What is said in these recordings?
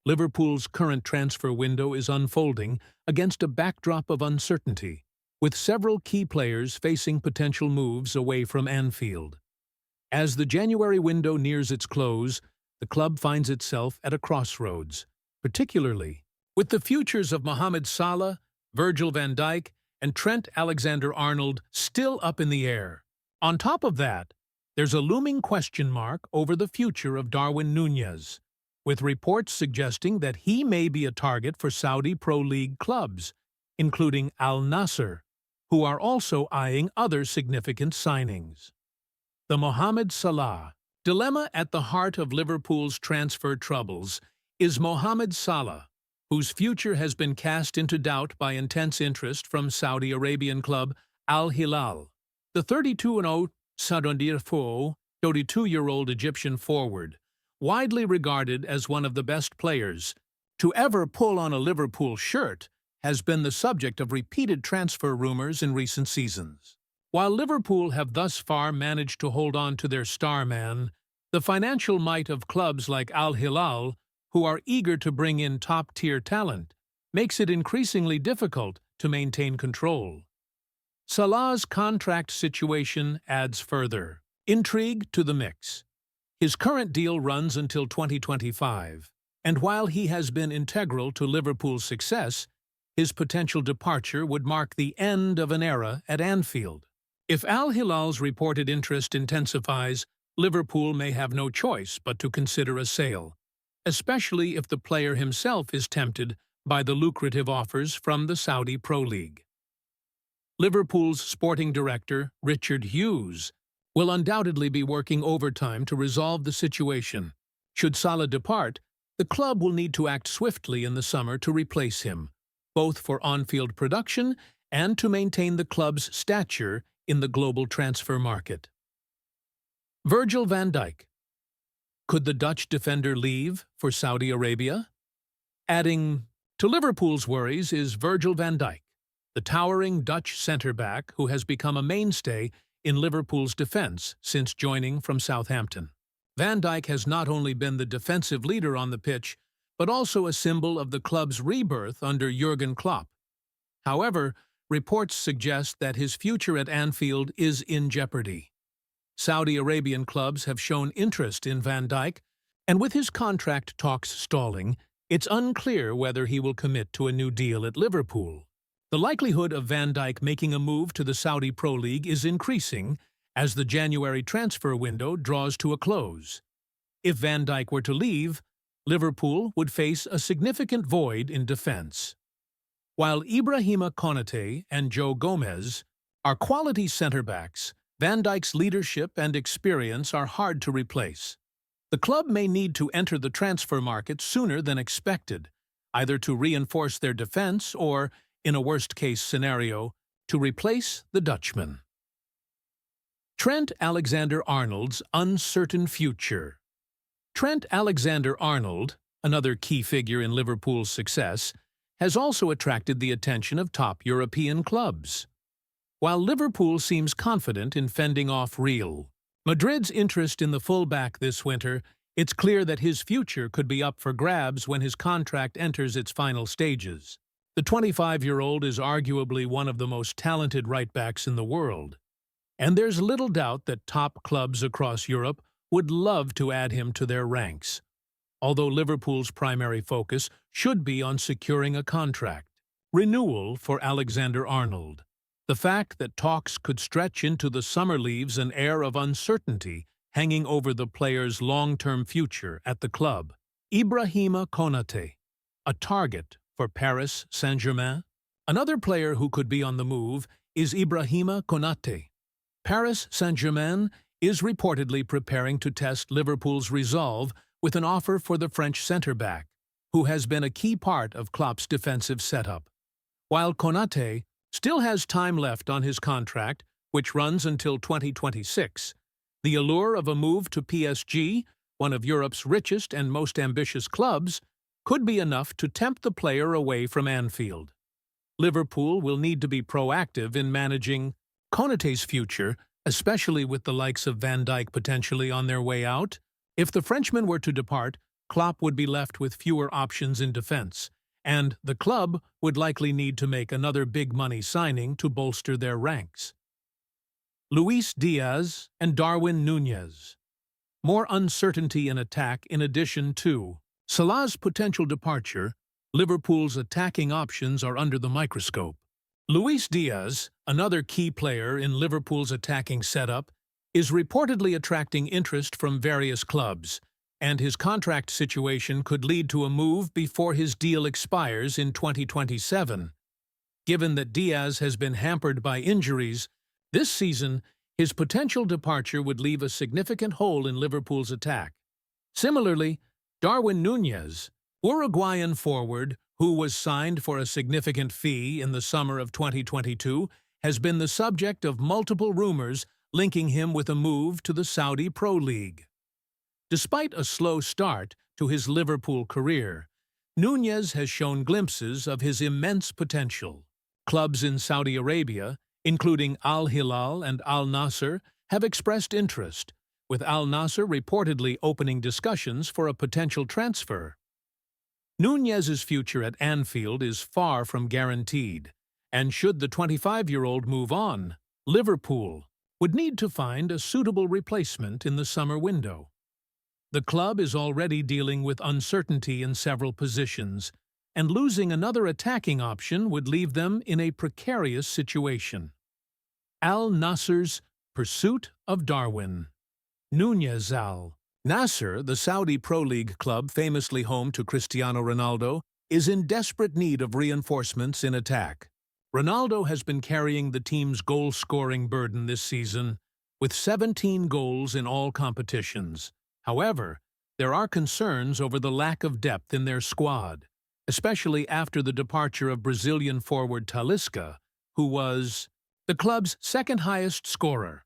Liverpool's current transfer window is unfolding against a backdrop of uncertainty, with several key players facing potential moves away from Anfield. As the January window nears its close, the club finds itself at a crossroads, particularly with the futures of Mohamed Salah, Virgil van Dijk, and Trent Alexander-Arnold still up in the air. On top of that, there's a looming question mark over the future of Darwin Núñez, with reports suggesting that he may be a target for Saudi Pro League clubs, including Al Nassr, who are also eyeing other significant signings. The Mohamed Salah dilemma at the heart of Liverpool's transfer troubles is Mohamed Salah, whose future has been cast into doubt by intense interest from Saudi Arabian club Al Hilal. The 32-0 Saudi 32-year-old Egyptian forward, widely regarded as one of the best players to ever pull on a Liverpool shirt, has been the subject of repeated transfer rumors in recent seasons. While Liverpool have thus far managed to hold on to their star man, the financial might of clubs like Al Hilal, who are eager to bring in top-tier talent, makes it increasingly difficult to maintain control. Salah's contract situation adds further intrigue to the mix. His current deal runs until 2025, and while he has been integral to Liverpool's success, his potential departure would mark the end of an era at Anfield. If Al Hilal's reported interest intensifies, Liverpool may have no choice but to consider a sale, especially if the player himself is tempted by the lucrative offers from the Saudi Pro League. Liverpool's sporting director, Richard Hughes, will undoubtedly be working overtime to resolve the situation. Should Salah depart, the club will need to act swiftly in the summer to replace him, both for on-field production and to maintain the club's stature in the global transfer market. Virgil van Dijk. Could the Dutch defender leave for Saudi Arabia? Adding to Liverpool's worries is Virgil van Dijk, the towering Dutch centre-back who has become a mainstay in Liverpool's defence since joining from Southampton. Van Dijk has not only been the defensive leader on the pitch, but also a symbol of the club's rebirth under Jurgen Klopp. However, reports suggest that his future at Anfield is in jeopardy. Saudi Arabian clubs have shown interest in Van Dijk, and with his contract talks stalling, it's unclear whether he will commit to a new deal at Liverpool. The likelihood of Van Dijk making a move to the Saudi Pro League is increasing as the January transfer window draws to a close. If Van Dijk were to leave, Liverpool would face a significant void in defence. While Ibrahima Konate and Joe Gomez are quality centre-backs, Van Dijk's leadership and experience are hard to replace. The club may need to enter the transfer market sooner than expected, either to reinforce their defence or, in a worst-case scenario, to replace the Dutchman. Trent Alexander-Arnold's uncertain future. Trent Alexander-Arnold, another key figure in Liverpool's success, has also attracted the attention of top European clubs. While Liverpool seems confident in fending off Real Madrid's interest in the fullback this winter, it's clear that his future could be up for grabs when his contract enters its final stages. The 25-year-old is arguably one of the most talented right-backs in the world, and there's little doubt that top clubs across Europe would love to add him to their ranks, although Liverpool's primary focus should be on securing a contract renewal for Alexander-Arnold. The fact that talks could stretch into the summer leaves an air of uncertainty hanging over the player's long-term future at the club. Ibrahima Konate, a target for Paris Saint-Germain. Another player who could be on the move is Ibrahima Konate. Paris Saint-Germain is reportedly preparing to test Liverpool's resolve with an offer for the French centre-back, who has been a key part of Klopp's defensive setup. While Konate still has time left on his contract, which runs until 2026, the allure of a move to PSG, one of Europe's richest and most ambitious clubs, could be enough to tempt the player away from Anfield. Liverpool will need to be proactive in managing Konate's future, especially with the likes of Van Dijk potentially on their way out. If the Frenchman were to depart, Klopp would be left with fewer options in defense, and the club would likely need to make another big-money signing to bolster their ranks. Luis Diaz and Darwin Núñez. More uncertainty in attack in addition to Salah's potential departure. Liverpool's attacking options are under the microscope. Luis Diaz, another key player in Liverpool's attacking setup, is reportedly attracting interest from various clubs, and his contract situation could lead to a move before his deal expires in 2027. Given that Diaz has been hampered by injuries this season, his potential departure would leave a significant hole in Liverpool's attack. Similarly, Darwin Núñez, Uruguayan forward who was signed for a significant fee in the summer of 2022, has been the subject of multiple rumors linking him with a move to the Saudi Pro League. Despite a slow start to his Liverpool career, Núñez has shown glimpses of his immense potential. Clubs in Saudi Arabia, including Al Hilal and Al Nasser, have expressed interest, with Al Nasser reportedly opening discussions for a potential transfer. Núñez's future at Anfield is far from guaranteed, and should the 25-year-old move on, Liverpool would need to find a suitable replacement in the summer window. The club is already dealing with uncertainty in several positions, and losing another attacking option would leave them in a precarious situation. Al Nasser's pursuit of Darwin Núñez. Al Nasser, the Saudi Pro League club famously home to Cristiano Ronaldo, is in desperate need of reinforcements in attack. Ronaldo has been carrying the team's goal-scoring burden this season, with 17 goals in all competitions. However, there are concerns over the lack of depth in their squad, especially after the departure of Brazilian forward Talisca, who was the club's second-highest scorer.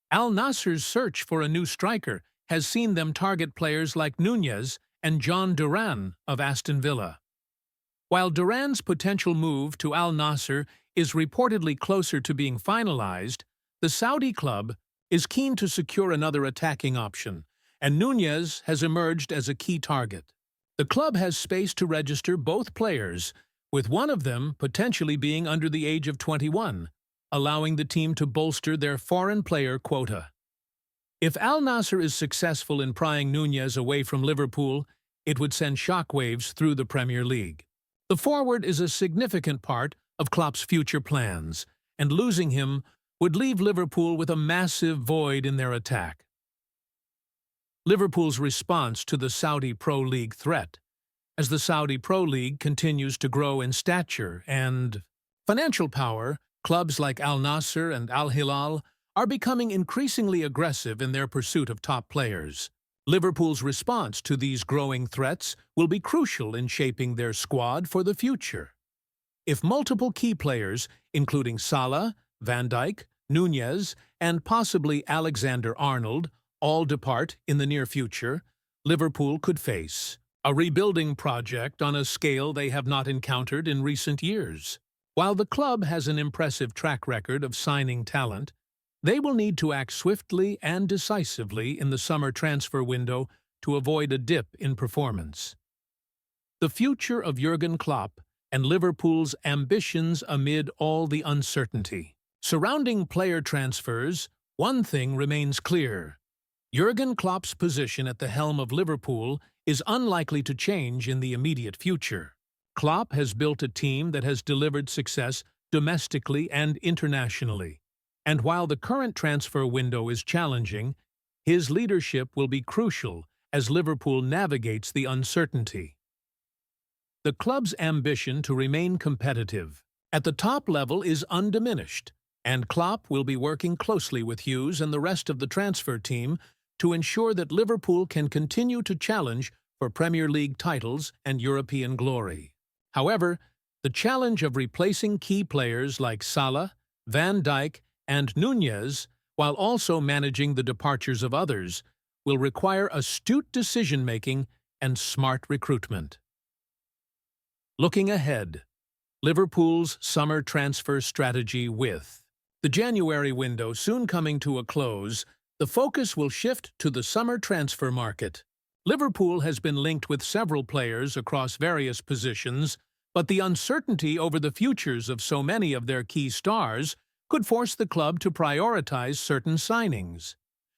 Al Nasser's search for a new striker has seen them target players like Núñez and John Duran of Aston Villa. While Duran's potential move to Al Nasser is reportedly closer to being finalized, the Saudi club is keen to secure another attacking option, and Núñez has emerged as a key target. The club has space to register both players, with one of them potentially being under the age of 21, allowing the team to bolster their foreign player quota. If Al Nasser is successful in prying Núñez away from Liverpool, it would send shockwaves through the Premier League. The forward is a significant part of Klopp's future plans, and losing him would leave Liverpool with a massive void in their attack. Liverpool's response to the Saudi Pro League threat. As the Saudi Pro League continues to grow in stature and financial power, clubs like Al Nasser and Al Hilal are becoming increasingly aggressive in their pursuit of top players. Liverpool's response to these growing threats will be crucial in shaping their squad for the future. If multiple key players, including Salah, Van Dijk, Núñez, and possibly Alexander-Arnold, all depart in the near future, Liverpool could face a rebuilding project on a scale they have not encountered in recent years. While the club has an impressive track record of signing talent, they will need to act swiftly and decisively in the summer transfer window to avoid a dip in performance. The future of Jurgen Klopp and Liverpool's ambitions amid all the uncertainty. Surrounding player transfers, one thing remains clear. Jurgen Klopp's position at the helm of Liverpool is unlikely to change in the immediate future. Klopp has built a team that has delivered success domestically and internationally, and while the current transfer window is challenging, his leadership will be crucial as Liverpool navigates the uncertainty. The club's ambition to remain competitive at the top level is undiminished, and Klopp will be working closely with Hughes and the rest of the transfer team to ensure that Liverpool can continue to challenge for Premier League titles and European glory. However, the challenge of replacing key players like Salah, Van Dijk, and Núñez, while also managing the departures of others, will require astute decision-making and smart recruitment. Looking ahead, Liverpool's summer transfer strategy. With the January window soon coming to a close, the focus will shift to the summer transfer market. Liverpool has been linked with several players across various positions, but the uncertainty over the futures of so many of their key stars could force the club to prioritize certain signings.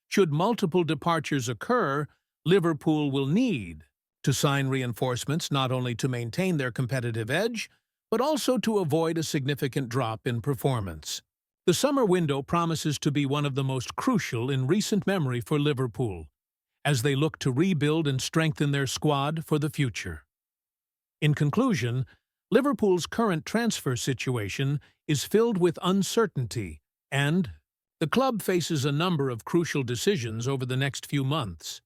Should multiple departures occur, Liverpool will need to sign reinforcements not only to maintain their competitive edge, but also to avoid a significant drop in performance. The summer window promises to be one of the most crucial in recent memory for Liverpool, as they look to rebuild and strengthen their squad for the future. In conclusion, Liverpool's current transfer situation is filled with uncertainty, and the club faces a number of crucial decisions over the next few months.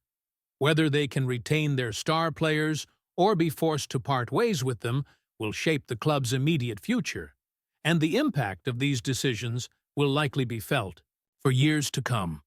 Whether they can retain their star players or be forced to part ways with them will shape the club's immediate future, and the impact of these decisions will likely be felt for years to come.